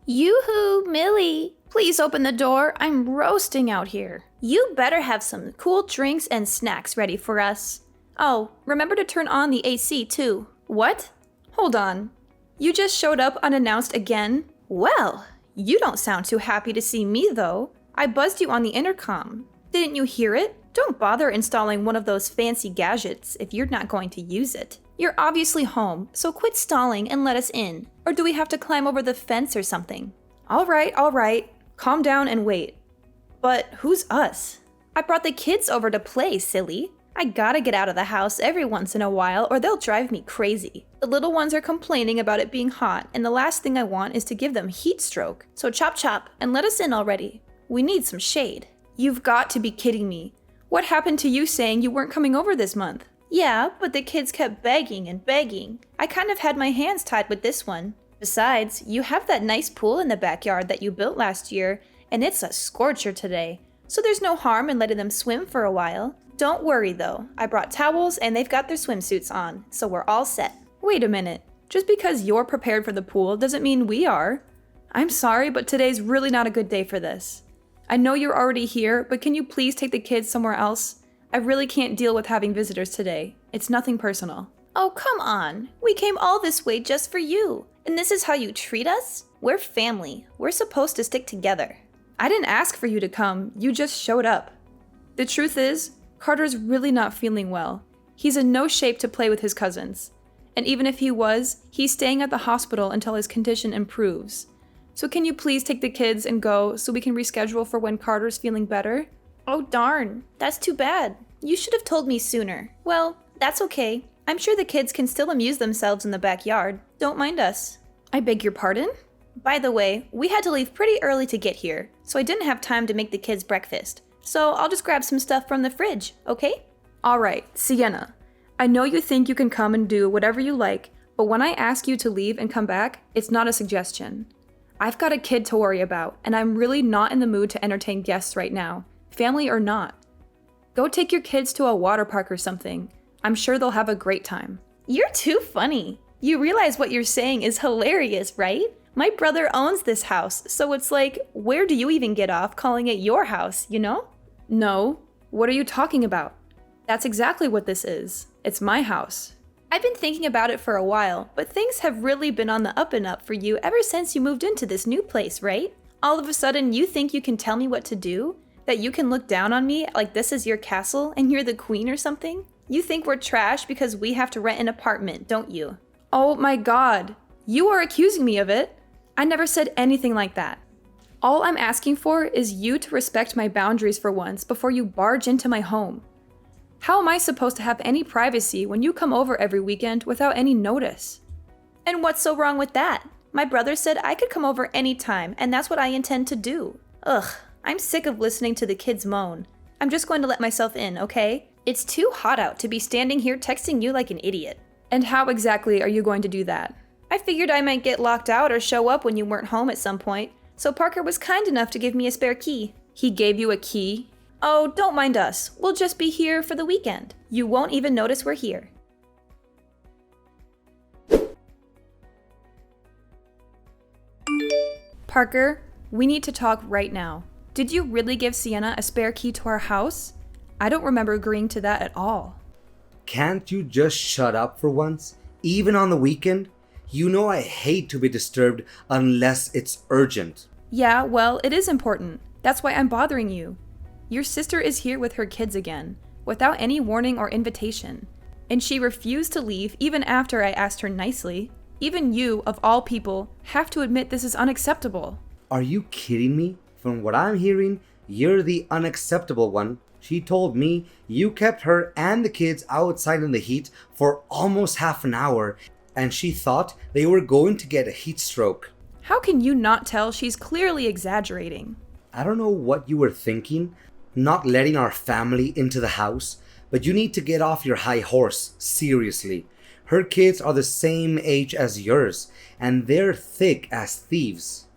Yoo-hoo, Millie! Please open the door. I'm roasting out here. You better have some cool drinks and snacks ready for us. Oh, remember to turn on the AC too. What? Hold on. You just showed up unannounced again? Well, you don't sound too happy to see me though. I buzzed you on the intercom. Didn't you hear it? Don't bother installing one of those fancy gadgets if you're not going to use it. You're obviously home, so quit stalling and let us in. Or do we have to climb over the fence or something? All right. Calm down and wait. But who's us? I brought the kids over to play, silly. I gotta get out of the house every once in a while or they'll drive me crazy. The little ones are complaining about it being hot, and the last thing I want is to give them heat stroke. So chop chop and let us in already. We need some shade. You've got to be kidding me. What happened to you saying you weren't coming over this month? Yeah, but the kids kept begging and begging. I kind of had my hands tied with this one. Besides, you have that nice pool in the backyard that you built last year, and it's a scorcher today. So there's no harm in letting them swim for a while. Don't worry though, I brought towels and they've got their swimsuits on, so we're all set. Wait a minute, just because you're prepared for the pool doesn't mean we are. I'm sorry, but today's really not a good day for this. I know you're already here, but can you please take the kids somewhere else? I really can't deal with having visitors today. It's nothing personal. Oh, come on. We came all this way just for you. And this is how you treat us? We're family. We're supposed to stick together. I didn't ask for you to come. You just showed up. The truth is, Carter's really not feeling well. He's in no shape to play with his cousins. And even if he was, he's staying at the hospital until his condition improves. So can you please take the kids and go so we can reschedule for when Carter's feeling better? Oh darn, that's too bad. You should have told me sooner. Well, that's okay. I'm sure the kids can still amuse themselves in the backyard. Don't mind us. I beg your pardon? By the way, we had to leave pretty early to get here, so I didn't have time to make the kids breakfast. So I'll just grab some stuff from the fridge, okay? Alright, Sienna. I know you think you can come and do whatever you like, but when I ask you to leave and come back, it's not a suggestion. I've got a kid to worry about, and I'm really not in the mood to entertain guests right now, family or not. Go take your kids to a water park or something. I'm sure they'll have a great time. You're too funny. You realize what you're saying is hilarious, right? My brother owns this house, so it's like, where do you even get off calling it your house, you know? No. What are you talking about? That's exactly what this is. It's my house. I've been thinking about it for a while, but things have really been on the up and up for you ever since you moved into this new place, right? All of a sudden, you think you can tell me what to do? That you can look down on me like this is your castle and you're the queen or something? You think we're trash because we have to rent an apartment, don't you? Oh my god. You are accusing me of it. I never said anything like that. All I'm asking for is you to respect my boundaries for once before you barge into my home. How am I supposed to have any privacy when you come over every weekend without any notice? And what's so wrong with that? My brother said I could come over anytime, and that's what I intend to do. Ugh, I'm sick of listening to the kids moan. I'm just going to let myself in, okay? It's too hot out to be standing here texting you like an idiot. And how exactly are you going to do that? I figured I might get locked out or show up when you weren't home at some point, so Parker was kind enough to give me a spare key. He gave you a key? Oh, don't mind us. We'll just be here for the weekend. You won't even notice we're here. Parker, we need to talk right now. Did you really give Sienna a spare key to our house? I don't remember agreeing to that at all. Can't you just shut up for once? Even on the weekend? You know I hate to be disturbed unless it's urgent. Yeah, well, it is important. That's why I'm bothering you. Your sister is here with her kids again, without any warning or invitation. And she refused to leave even after I asked her nicely. Even you, of all people, have to admit this is unacceptable. Are you kidding me? From what I'm hearing, you're the unacceptable one. She told me you kept her and the kids outside in the heat for almost half an hour, and she thought they were going to get a heat stroke. How can you not tell she's clearly exaggerating? I don't know what you were thinking, not letting our family into the house, but you need to get off your high horse, seriously. Her kids are the same age as yours, and they're thick as thieves.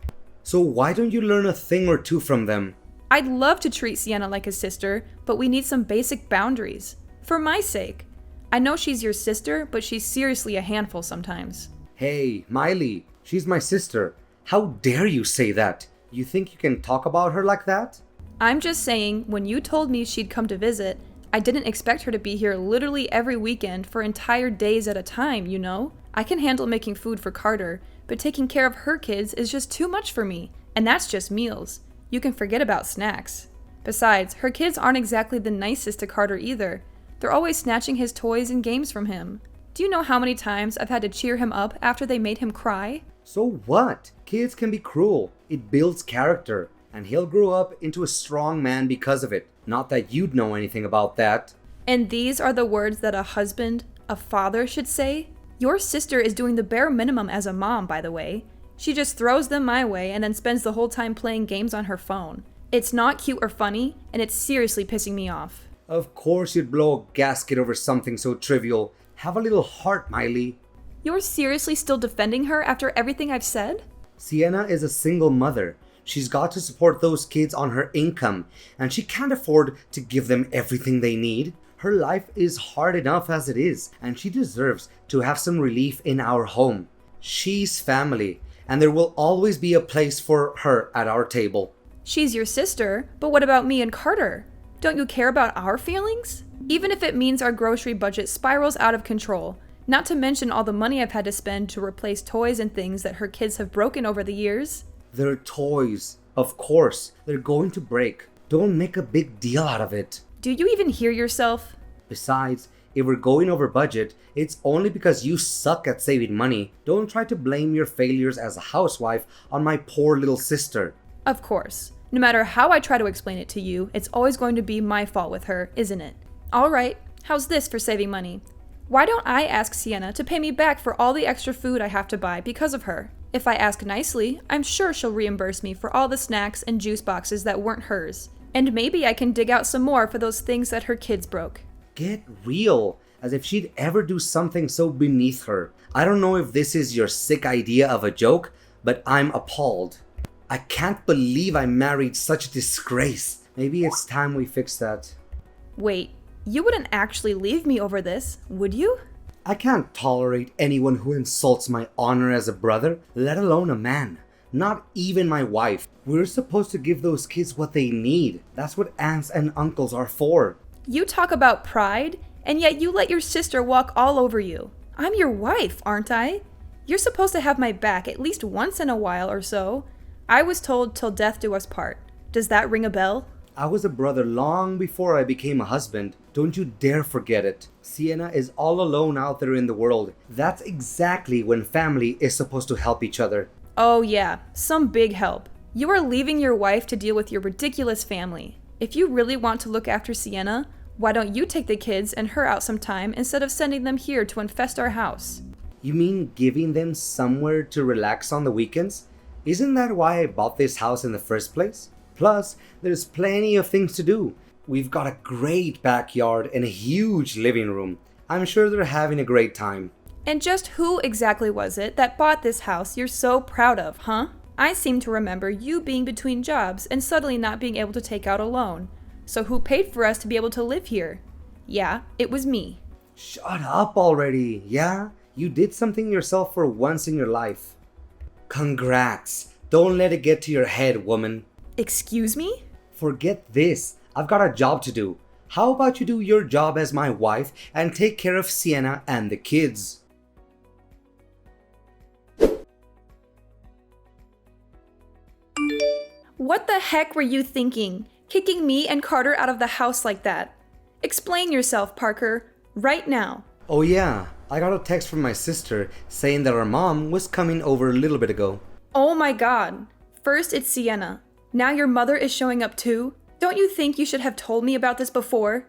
So why don't you learn a thing or two from them? I'd love to treat Sienna like a sister, but we need some basic boundaries. For my sake. I know she's your sister, but she's seriously a handful sometimes. Hey, Miley, she's my sister. How dare you say that? You think you can talk about her like that? I'm just saying, when you told me she'd come to visit, I didn't expect her to be here literally every weekend for entire days at a time, you know? I can handle making food for Carter, but taking care of her kids is just too much for me. And that's just meals. You can forget about snacks. Besides, her kids aren't exactly the nicest to Carter either. They're always snatching his toys and games from him. Do you know how many times I've had to cheer him up after they made him cry? So what? Kids can be cruel. It builds character. And he'll grow up into a strong man because of it. Not that you'd know anything about that. And these are the words that a husband, a father should say? Your sister is doing the bare minimum as a mom, by the way. She just throws them my way and then spends the whole time playing games on her phone. It's not cute or funny, and it's seriously pissing me off. Of course you'd blow a gasket over something so trivial. Have a little heart, Miley. You're seriously still defending her after everything I've said? Sienna is a single mother. She's got to support those kids on her income, and she can't afford to give them everything they need. Her life is hard enough as it is, and she deserves to have some relief in our home. She's family, and there will always be a place for her at our table. She's your sister, but what about me and Carter? Don't you care about our feelings? Even if it means our grocery budget spirals out of control, not to mention all the money I've had to spend to replace toys and things that her kids have broken over the years. They're toys. Of course, they're going to break. Don't make a big deal out of it. Do you even hear yourself? Besides, if we're going over budget, it's only because you suck at saving money. Don't try to blame your failures as a housewife on my poor little sister. Of course. No matter how I try to explain it to you, it's always going to be my fault with her, isn't it? All right, how's this for saving money? Why don't I ask Sienna to pay me back for all the extra food I have to buy because of her? If I ask nicely, I'm sure she'll reimburse me for all the snacks and juice boxes that weren't hers. And maybe I can dig out some more for those things that her kids broke. Get real, as if she'd ever do something so beneath her. I don't know if this is your sick idea of a joke, but I'm appalled. I can't believe I married such a disgrace. Maybe it's time we fix that. Wait, you wouldn't actually leave me over this, would you? I can't tolerate anyone who insults my honor as a brother, let alone a man. Not even my wife. We're supposed to give those kids what they need. That's what aunts and uncles are for. You talk about pride, and yet you let your sister walk all over you. I'm your wife, aren't I? You're supposed to have my back at least once in a while or so. I was told till death do us part. Does that ring a bell? I was a brother long before I became a husband. Don't you dare forget it. Sienna is all alone out there in the world. That's exactly when family is supposed to help each other. Oh yeah, some big help. You are leaving your wife to deal with your ridiculous family. If you really want to look after Sienna, why don't you take the kids and her out sometime instead of sending them here to infest our house? You mean giving them somewhere to relax on the weekends? Isn't that why I bought this house in the first place? Plus, there's plenty of things to do. We've got a great backyard and a huge living room. I'm sure they're having a great time. And just who exactly was it that bought this house you're so proud of, huh? I seem to remember you being between jobs and suddenly not being able to take out a loan. So who paid for us to be able to live here? Yeah, it was me. Shut up already, yeah? You did something yourself for once in your life. Congrats. Don't let it get to your head, woman. Excuse me? Forget this. I've got a job to do. How about you do your job as my wife and take care of Sienna and the kids? What the heck were you thinking? Kicking me and Carter out of the house like that? Explain yourself, Parker, right now. Oh yeah, I got a text from my sister saying that her mom was coming over a little bit ago. Oh my god. First it's Sienna. Now your mother is showing up too? Don't you think you should have told me about this before?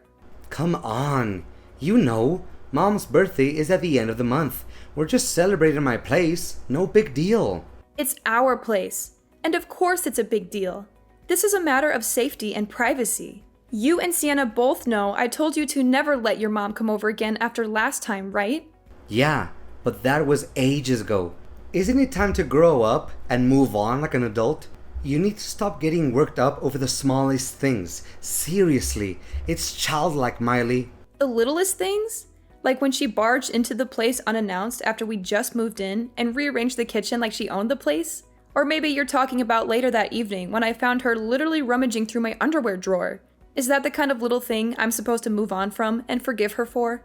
Come on. You know, Mom's birthday is at the end of the month. We're just celebrating my place. No big deal. It's our place. And of course it's a big deal. This is a matter of safety and privacy. You and Sienna both know I told you to never let your mom come over again after last time, right? Yeah, but that was ages ago. Isn't it time to grow up and move on like an adult? You need to stop getting worked up over the smallest things. Seriously, it's childlike, Miley. The littlest things? Like when she barged into the place unannounced after we just moved in and rearranged the kitchen like she owned the place? Or maybe you're talking about later that evening when I found her literally rummaging through my underwear drawer. Is that the kind of little thing I'm supposed to move on from and forgive her for?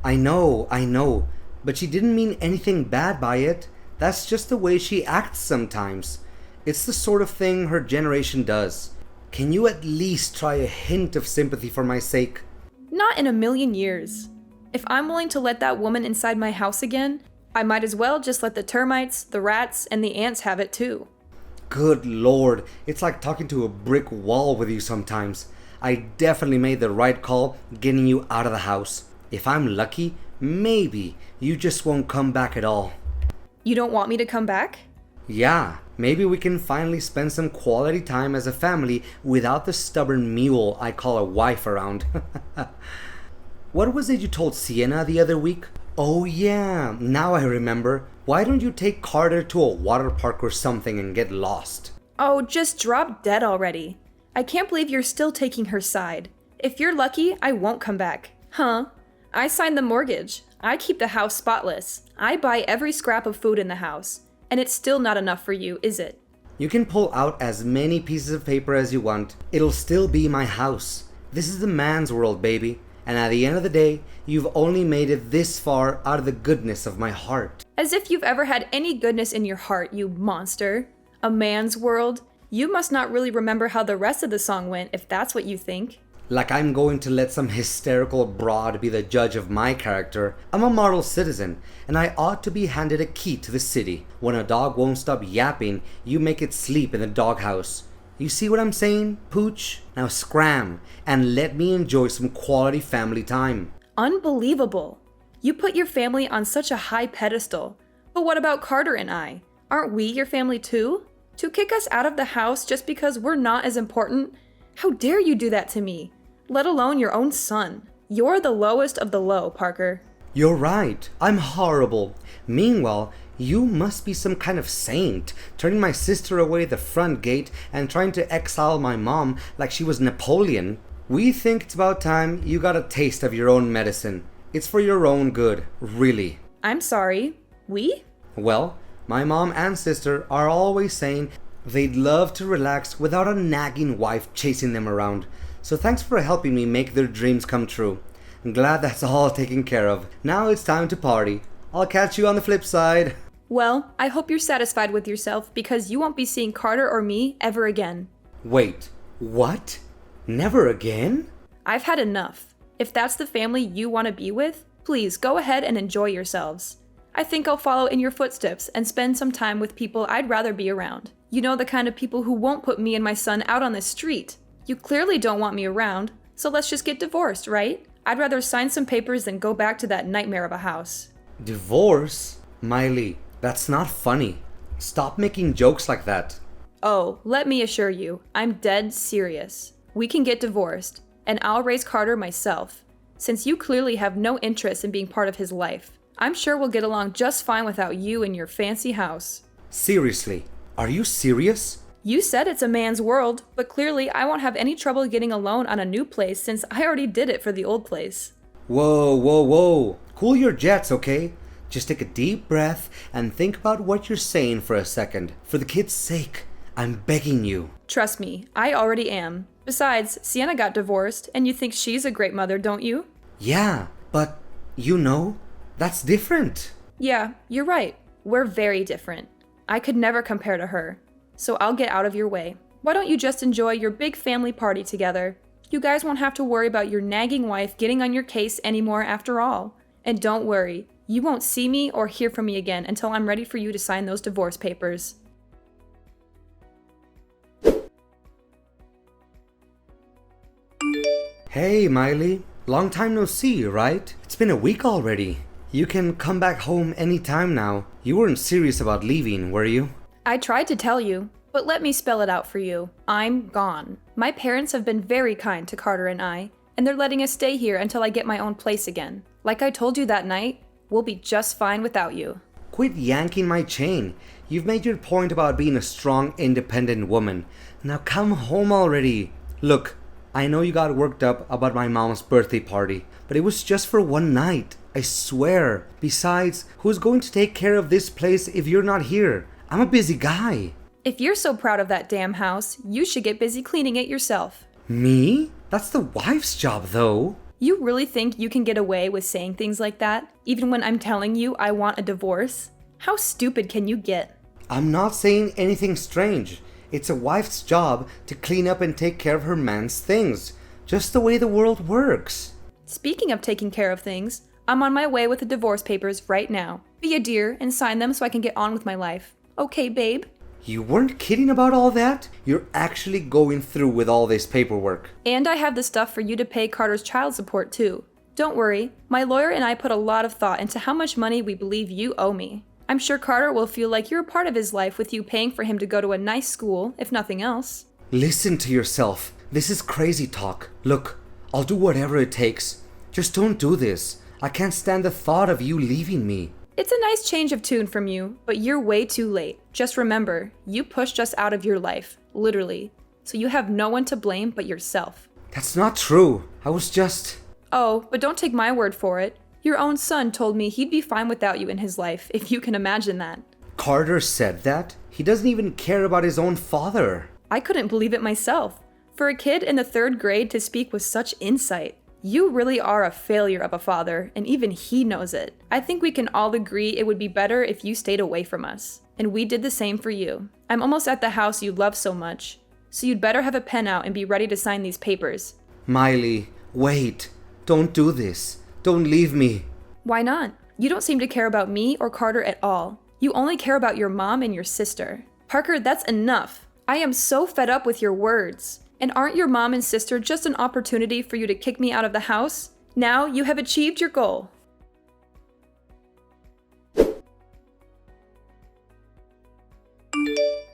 I know, but she didn't mean anything bad by it. That's just the way she acts sometimes. It's the sort of thing her generation does. Can you at least try a hint of sympathy for my sake? Not in a million years. If I'm willing to let that woman inside my house again, I might as well just let the termites, the rats, and the ants have it too. Good lord, it's like talking to a brick wall with you sometimes. I definitely made the right call getting you out of the house. If I'm lucky, maybe you just won't come back at all. You don't want me to come back? Yeah, maybe we can finally spend some quality time as a family without the stubborn mule I call a wife around. What was it you told Sienna the other week? Oh yeah, now I remember. Why don't you take Carter to a water park or something and get lost? Oh, just drop dead already. I can't believe you're still taking her side. If you're lucky, I won't come back. Huh? I signed the mortgage. I keep the house spotless. I buy every scrap of food in the house. And it's still not enough for you, is it? You can pull out as many pieces of paper as you want. It'll still be my house. This is the man's world, baby. And at the end of the day, you've only made it this far out of the goodness of my heart. As if you've ever had any goodness in your heart, you monster. A man's world? You must not really remember how the rest of the song went, if that's what you think. Like I'm going to let some hysterical broad be the judge of my character. I'm a model citizen, and I ought to be handed a key to the city. When a dog won't stop yapping, you make it sleep in the doghouse. You see what I'm saying, Pooch? Now scram, and let me enjoy some quality family time. Unbelievable. You put your family on such a high pedestal. But what about Carter and I? Aren't we your family too? To kick us out of the house just because we're not as important? How dare you do that to me? Let alone your own son. You're the lowest of the low, Parker. You're right. I'm horrible. Meanwhile, you must be some kind of saint, turning my sister away the front gate and trying to exile my mom like she was Napoleon. We think it's about time you got a taste of your own medicine. It's for your own good, really. I'm sorry. We? Well, my mom and sister are always saying they'd love to relax without a nagging wife chasing them around. So thanks for helping me make their dreams come true. I'm glad that's all taken care of. Now it's time to party. I'll catch you on the flip side. Well, I hope you're satisfied with yourself because you won't be seeing Carter or me ever again. Wait, what? Never again? I've had enough. If that's the family you want to be with, please go ahead and enjoy yourselves. I think I'll follow in your footsteps and spend some time with people I'd rather be around. You know, the kind of people who won't put me and my son out on the street. You clearly don't want me around, so let's just get divorced, right? I'd rather sign some papers than go back to that nightmare of a house. Divorce? Miley, that's not funny. Stop making jokes like that. Oh, let me assure you, I'm dead serious. We can get divorced, and I'll raise Carter myself, since you clearly have no interest in being part of his life. I'm sure we'll get along just fine without you in your fancy house. Seriously, are you serious? You said it's a man's world, but clearly I won't have any trouble getting a loan on a new place since I already did it for the old place. Whoa. Cool your jets, okay? Just take a deep breath and think about what you're saying for a second. For the kid's sake, I'm begging you. Trust me, I already am. Besides, Sienna got divorced, and you think she's a great mother, don't you? Yeah, but, that's different. Yeah, you're right. We're very different. I could never compare to her. So I'll get out of your way. Why don't you just enjoy your big family party together? You guys won't have to worry about your nagging wife getting on your case anymore after all. And don't worry, you won't see me or hear from me again until I'm ready for you to sign those divorce papers. Hey, Miley. Long time no see, right? It's been a week already. You can come back home anytime now. You weren't serious about leaving, were you? I tried to tell you, but let me spell it out for you. I'm gone. My parents have been very kind to Carter and I, and they're letting us stay here until I get my own place again. Like I told you that night, we'll be just fine without you. Quit yanking my chain. You've made your point about being a strong, independent woman. Now come home already. Look, I know you got worked up about my mom's birthday party, but it was just for one night. I swear. Besides, who's going to take care of this place if you're not here? I'm a busy guy. If you're so proud of that damn house, you should get busy cleaning it yourself. Me? That's the wife's job, though. You really think you can get away with saying things like that, even when I'm telling you I want a divorce? How stupid can you get? I'm not saying anything strange. It's a wife's job to clean up and take care of her man's things. Just the way the world works. Speaking of taking care of things, I'm on my way with the divorce papers right now. Be a dear and sign them so I can get on with my life. Okay, babe? You weren't kidding about all that? You're actually going through with all this paperwork. And I have the stuff for you to pay Carter's child support too. Don't worry, my lawyer and I put a lot of thought into how much money we believe you owe me. I'm sure Carter will feel like you're a part of his life with you paying for him to go to a nice school, if nothing else. Listen to yourself. This is crazy talk. Look, I'll do whatever it takes. Just don't do this. I can't stand the thought of you leaving me. It's a nice change of tune from you, but you're way too late. Just remember, you pushed us out of your life, literally. So you have no one to blame but yourself. That's not true. I was just... Oh, but don't take my word for it. Your own son told me he'd be fine without you in his life, if you can imagine that. Carter said that? He doesn't even care about his own father. I couldn't believe it myself. For a kid in the 3rd grade to speak with such insight. You really are a failure of a father, and even he knows it. I think we can all agree it would be better if you stayed away from us. And we did the same for you. I'm almost at the house you love so much. So you'd better have a pen out and be ready to sign these papers. Miley, wait. Don't do this. Don't leave me. Why not? You don't seem to care about me or Carter at all. You only care about your mom and your sister. Parker, that's enough. I am so fed up with your words. And aren't your mom and sister just an opportunity for you to kick me out of the house? Now you have achieved your goal.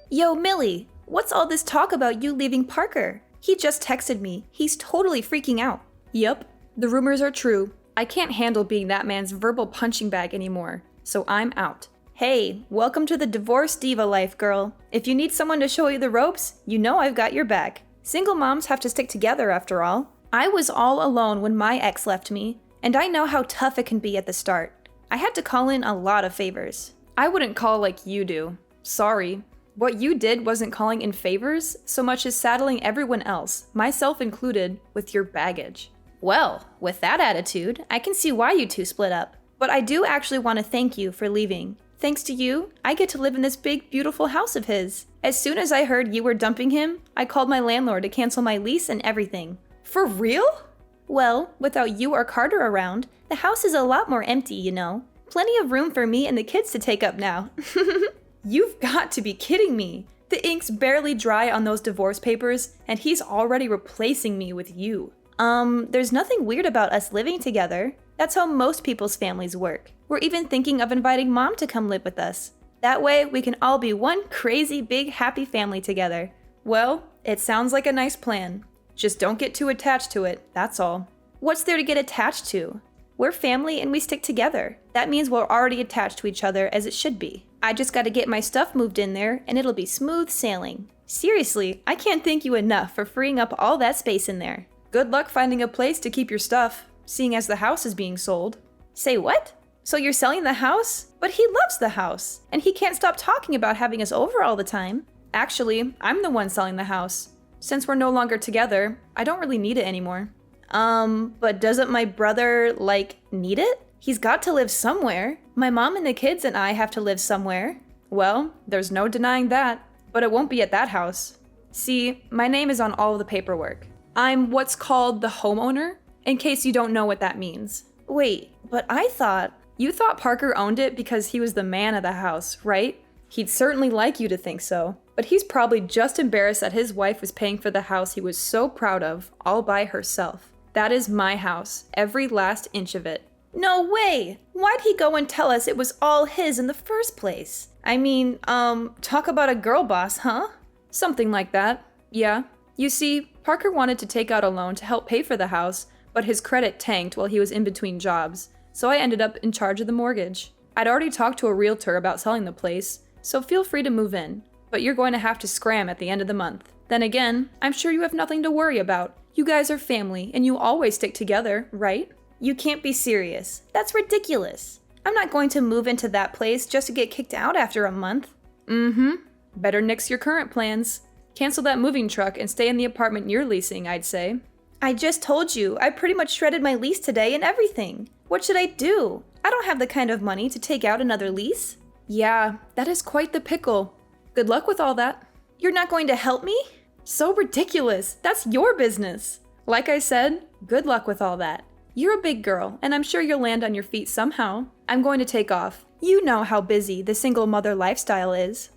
Yo, Millie, what's all this talk about you leaving Parker? He just texted me. He's totally freaking out. Yup, the rumors are true. I can't handle being that man's verbal punching bag anymore, so I'm out. Hey, welcome to the divorce diva life, girl. If you need someone to show you the ropes, you know I've got your back. Single moms have to stick together after all. I was all alone when my ex left me, and I know how tough it can be at the start. I had to call in a lot of favors. I wouldn't call like you do. Sorry. What you did wasn't calling in favors so much as saddling everyone else, myself included, with your baggage. Well, with that attitude, I can see why you two split up. But I do actually want to thank you for leaving. Thanks to you, I get to live in this big, beautiful house of his. As soon as I heard you were dumping him, I called my landlord to cancel my lease and everything. For real? Well, without you or Carter around, the house is a lot more empty, you know. Plenty of room for me and the kids to take up now. You've got to be kidding me. The ink's barely dry on those divorce papers, and he's already replacing me with you. There's nothing weird about us living together. That's how most people's families work. We're even thinking of inviting Mom to come live with us. That way, we can all be one crazy, big, happy family together. Well, it sounds like a nice plan. Just don't get too attached to it, that's all. What's there to get attached to? We're family and we stick together. That means we're already attached to each other as it should be. I just gotta get my stuff moved in there and it'll be smooth sailing. Seriously, I can't thank you enough for freeing up all that space in there. Good luck finding a place to keep your stuff, seeing as the house is being sold. Say what? So you're selling the house? But he loves the house, and he can't stop talking about having us over all the time. Actually, I'm the one selling the house. Since we're no longer together, I don't really need it anymore. But doesn't my brother, need it? He's got to live somewhere. My mom and the kids and I have to live somewhere. Well, there's no denying that, but it won't be at that house. See, my name is on all of the paperwork. I'm what's called the homeowner, in case you don't know what that means. Wait, but you thought Parker owned it because he was the man of the house, right? He'd certainly like you to think so, but he's probably just embarrassed that his wife was paying for the house he was so proud of, all by herself. That is my house, every last inch of it. No way! Why'd he go and tell us it was all his in the first place? I mean, talk about a girl boss, huh? Something like that, yeah. You see, Parker wanted to take out a loan to help pay for the house, but his credit tanked while he was in between jobs, so I ended up in charge of the mortgage. I'd already talked to a realtor about selling the place, so feel free to move in, but you're going to have to scram at the end of the month. Then again, I'm sure you have nothing to worry about. You guys are family, and you always stick together, right? You can't be serious. That's ridiculous. I'm not going to move into that place just to get kicked out after a month. Better nix your current plans. Cancel that moving truck and stay in the apartment you're leasing, I'd say. I just told you, I pretty much shredded my lease today and everything. What should I do? I don't have the kind of money to take out another lease. Yeah, that is quite the pickle. Good luck with all that. You're not going to help me? So ridiculous. That's your business. Like I said, good luck with all that. You're a big girl, and I'm sure you'll land on your feet somehow. I'm going to take off. You know how busy the single mother lifestyle is.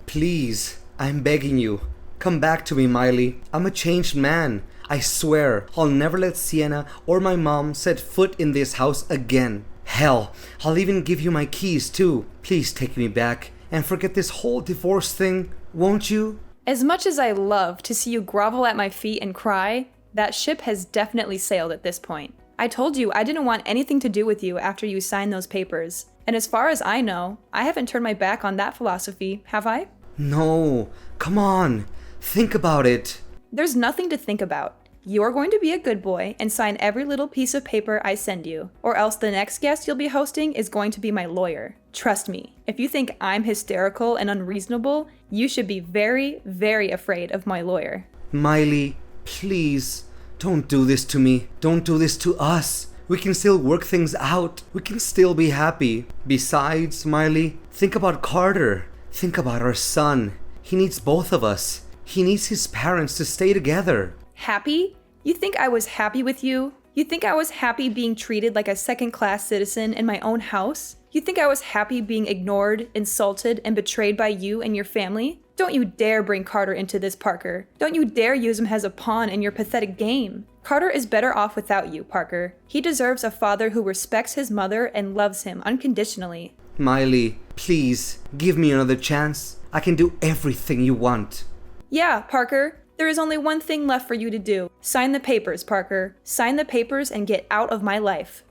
Please, I'm begging you. Come back to me, Miley. I'm a changed man. I swear, I'll never let Sienna or my mom set foot in this house again. Hell, I'll even give you my keys too. Please take me back and forget this whole divorce thing, won't you? As much as I love to see you grovel at my feet and cry, that ship has definitely sailed at this point. I told you I didn't want anything to do with you after you signed those papers. And as far as I know, I haven't turned my back on that philosophy, have I? No, come on. Think about it. There's nothing to think about. You're going to be a good boy and sign every little piece of paper I send you, or else the next guest you'll be hosting is going to be my lawyer. Trust me, if you think I'm hysterical and unreasonable, you should be very, very afraid of my lawyer. Miley, please, don't do this to me. Don't do this to us. We can still work things out. We can still be happy. Besides, Miley, think about Carter. Think about our son. He needs both of us. He needs his parents to stay together. Happy? You think I was happy with you? You think I was happy being treated like a second-class citizen in my own house? You think I was happy being ignored, insulted, and betrayed by you and your family? Don't you dare bring Carter into this, Parker. Don't you dare use him as a pawn in your pathetic game. Carter is better off without you, Parker. He deserves a father who respects his mother and loves him unconditionally. Miley, please, give me another chance. I can do everything you want. Yeah, Parker. There is only one thing left for you to do. Sign the papers, Parker. Sign the papers and get out of my life.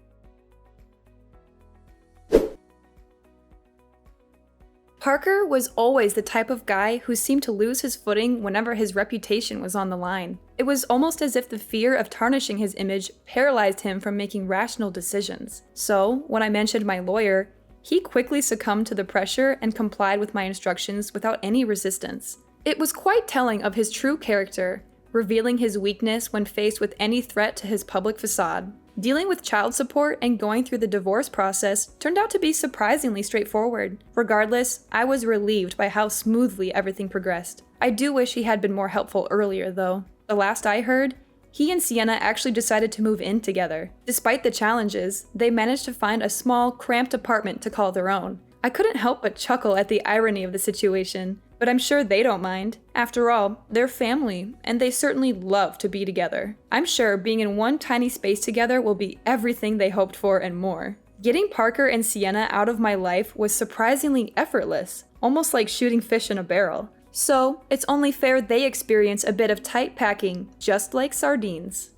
Parker was always the type of guy who seemed to lose his footing whenever his reputation was on the line. It was almost as if the fear of tarnishing his image paralyzed him from making rational decisions. So, when I mentioned my lawyer, he quickly succumbed to the pressure and complied with my instructions without any resistance. It was quite telling of his true character, revealing his weakness when faced with any threat to his public facade. Dealing with child support and going through the divorce process turned out to be surprisingly straightforward. Regardless, I was relieved by how smoothly everything progressed. I do wish he had been more helpful earlier, though. The last I heard, he and Sienna actually decided to move in together. Despite the challenges, they managed to find a small, cramped apartment to call their own. I couldn't help but chuckle at the irony of the situation, but I'm sure they don't mind. After all, they're family, and they certainly love to be together. I'm sure being in one tiny space together will be everything they hoped for and more. Getting Parker and Sienna out of my life was surprisingly effortless, almost like shooting fish in a barrel. So, it's only fair they experience a bit of tight packing, just like sardines.